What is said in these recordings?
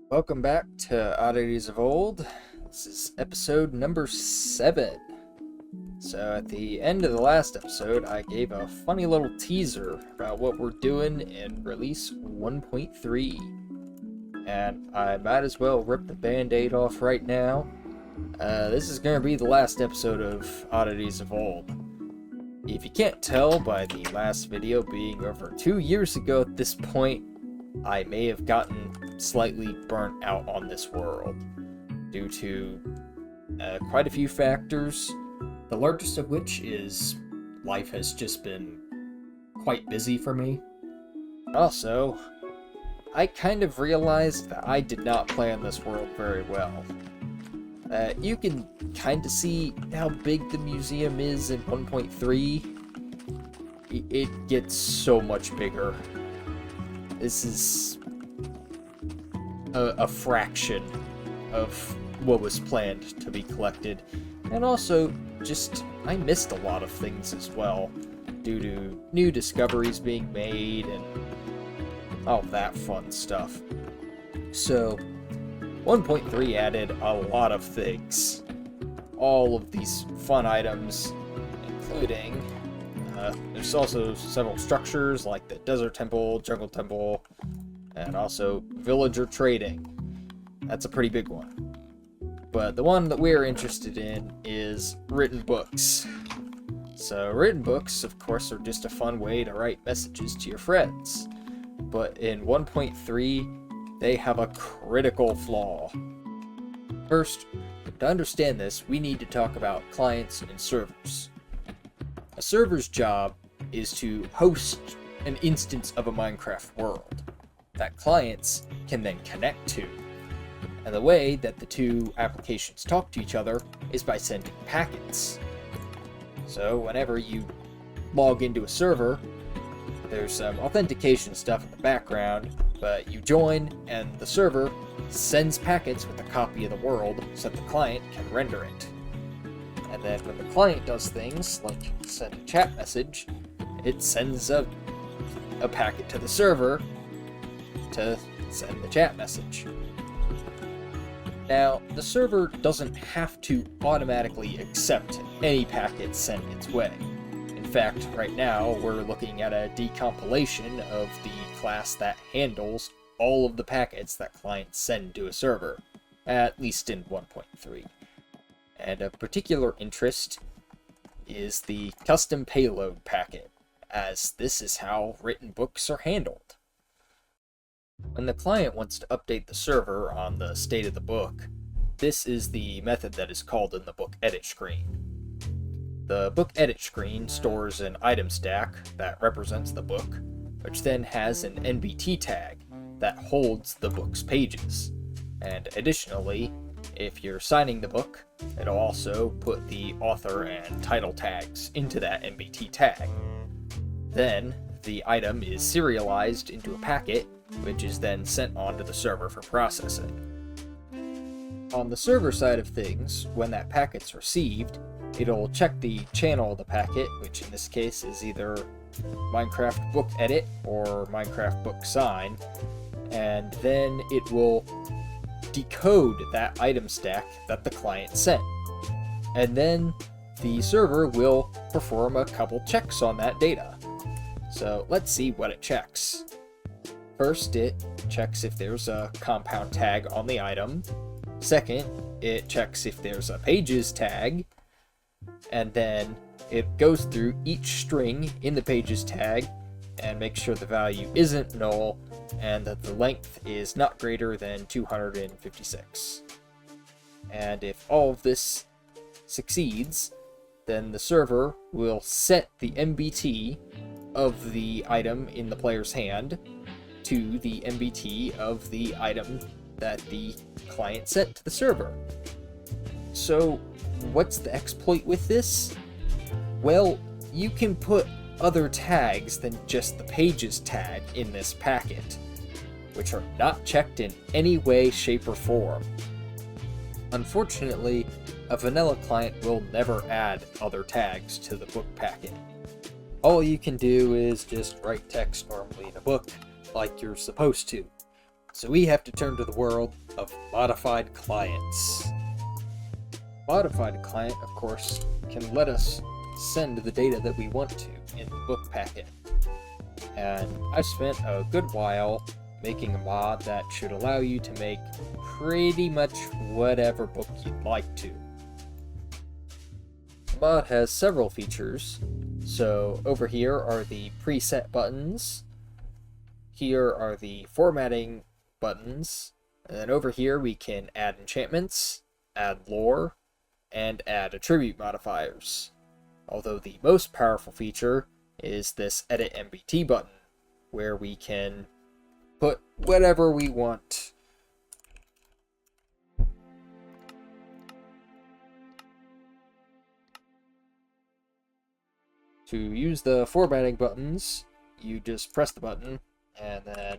Welcome back to Oddities of Old. This is episode number 7. So at the end of the last episode, I gave a funny little teaser about what we're doing in release 1.3. And I might as well rip the band-aid off right now. This is going to be the last episode of Oddities of Old. If you can't tell by the last video being over 2 years ago at this point, I may have gotten slightly burnt out on this world due to quite a few factors, the largest of which is life has just been quite busy for me. Also, I kind of realized that I did not plan this world very well. You can kind of see how big the museum is in 1.3. It gets so much bigger. This is a fraction of what was planned to be collected. And also, I missed a lot of things as well, due to new discoveries being made and all that fun stuff. So, 1.3 added a lot of things. All of these fun items, including there's also several structures like the Desert Temple, Jungle Temple, and also villager trading. That's a pretty big one. But the one that we're interested in is written books. So written books, of course, are just a fun way to write messages to your friends. But in 1.3, they have a critical flaw. First, to understand this, we need to talk about clients and servers. A server's job is to host an instance of a Minecraft world that clients can then connect to. And the way that the two applications talk to each other is by sending packets. So whenever you log into a server, there's some authentication stuff in the background, but you join and the server sends packets with a copy of the world so that the client can render it. And then when the client does things like send a chat message, it sends a packet to the server to send the chat message. Now, the server doesn't have to automatically accept any packet sent its way. In fact, right now, we're looking at a decompilation of the class that handles all of the packets that clients send to a server, at least in 1.3. And of particular interest is the custom payload packet, as this is how written books are handled. When the client wants to update the server on the state of the book, this is the method that is called in the book edit screen. The book edit screen stores an item stack that represents the book, which then has an NBT tag that holds the book's pages. And additionally, if you're signing the book, it'll also put the author and title tags into that NBT tag. Then, the item is serialized into a packet, which is then sent onto the server for processing. On the server side of things, when that packet's received, it'll check the channel of the packet, which in this case is either Minecraft Book Edit or Minecraft Book Sign, and then it will decode that item stack that the client sent. And then the server will perform a couple checks on that data. So let's see what it checks. First, it checks if there's a compound tag on the item. Second, it checks if there's a pages tag. And then it goes through each string in the pages tag and makes sure the value isn't null and that the length is not greater than 256. And if all of this succeeds, then the server will set the MBT of the item in the player's hand to the MBT of the item that the client sent to the server. So, what's the exploit with this? Well, you can put other tags than just the pages tag in this packet, which are not checked in any way, shape, or form. Unfortunately, a vanilla client will never add other tags to the book packet. All you can do is just write text normally in a book, like you're supposed to. So we have to turn to the world of modified clients. Modified client, of course, can let us send the data that we want to in the book packet. And I've spent a good while making a mod that should allow you to make pretty much whatever book you'd like to. The mod has several features. So over here are the preset buttons. Here are the formatting buttons. And then over here we can add enchantments, add lore, and add attribute modifiers. Although the most powerful feature is this edit MBT button, where we can put whatever we want. To use the formatting buttons, you just press the button, and then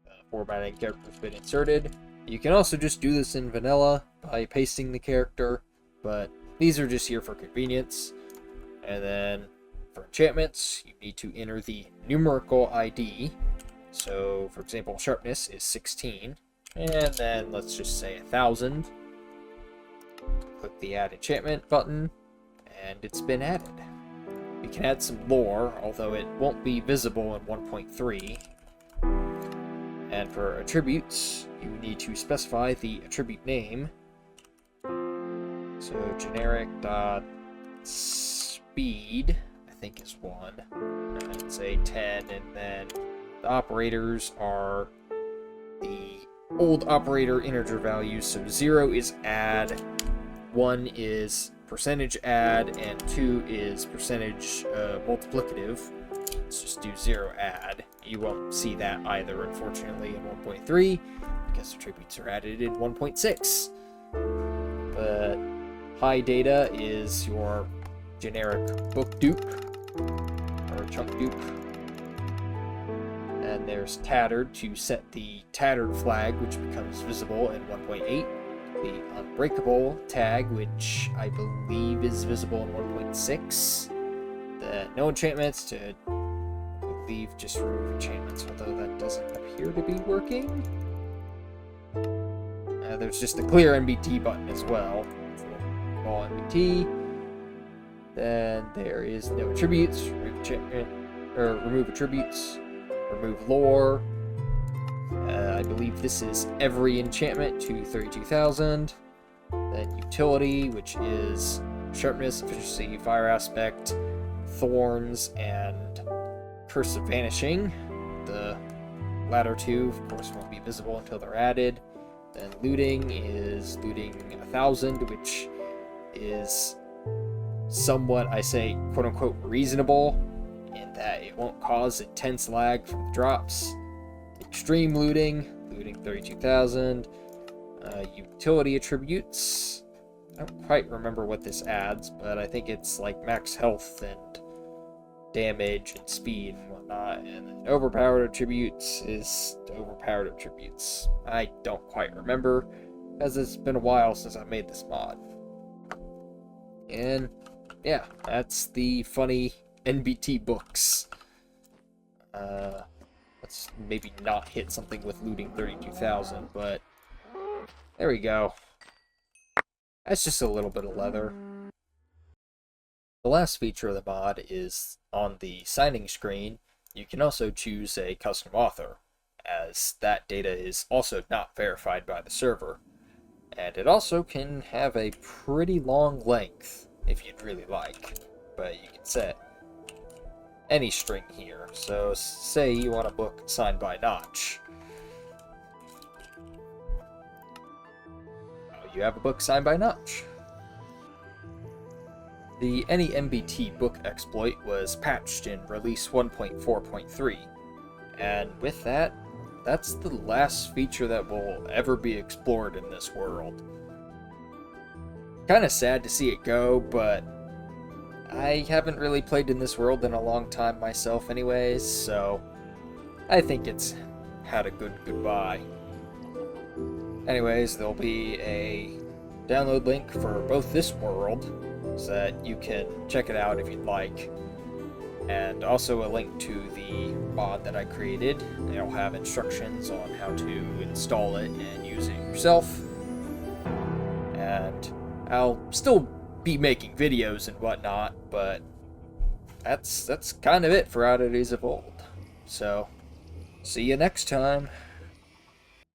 the formatting character's been inserted. You can also just do this in vanilla by pasting the character, but these are just here for convenience. And then for enchantments, you need to enter the numerical ID. So, for example, sharpness is 16, and then let's just say 1000. Click the Add Enchantment button, and it's been added. We can add some lore, although it won't be visible in 1.3. And for attributes, you need to specify the attribute name. So generic dot speed, I think is 1. And say 10, and then the operators are the old operator integer values. So 0 is add, 1 is percentage add, and 2 is percentage multiplicative. Let's just do 0 add. You won't see that either, unfortunately, in 1.3, because attributes are added in 1.6. But high data is your generic book dupe, or chunk dupe. And there's tattered to set the tattered flag, which becomes visible in 1.8. The unbreakable tag, which I believe is visible in 1.6. The no enchantments to leave, just remove enchantments, although that doesn't appear to be working. There's just a clear NBT button as well for all NBT. Then there is no attributes, remove enchantment, or remove attributes, remove lore. I believe this is every enchantment to 32,000. Then utility, which is sharpness, efficiency, fire aspect, thorns, and curse of vanishing. The latter two, of course, won't be visible until they're added. Then looting is looting 1,000, which is somewhat, I say, quote-unquote reasonable, in that it won't cause intense lag from the drops. Extreme looting 32,000. Utility attributes, I don't quite remember what this adds, but I think it's like max health and damage and speed and whatnot. And then overpowered attributes is overpowered attributes. I don't quite remember, as it's been a while since I made this mod. And yeah, that's the funny NBT books. Let's maybe not hit something with looting 32,000, but there we go. That's just a little bit of leather. The last feature of the mod is on the signing screen. You can also choose a custom author, as that data is also not verified by the server. And it also can have a pretty long length, if you'd really like, but you can set any string here. So say you want a book signed by Notch. You have a book signed by Notch. The AnyMBT book exploit was patched in release 1.4.3, and with that, that's the last feature that will ever be explored in this world. Kinda sad to see it go, but I haven't really played in this world in a long time myself anyways, so I think it's had a good goodbye. Anyways, there'll be a download link for both this world, so that you can check it out if you'd like. and also a link to the mod that I created. It'll have instructions on how to install it and use it yourself. And I'll still be making videos and whatnot, but that's kind of it for Oddities of Old. So, see you next time.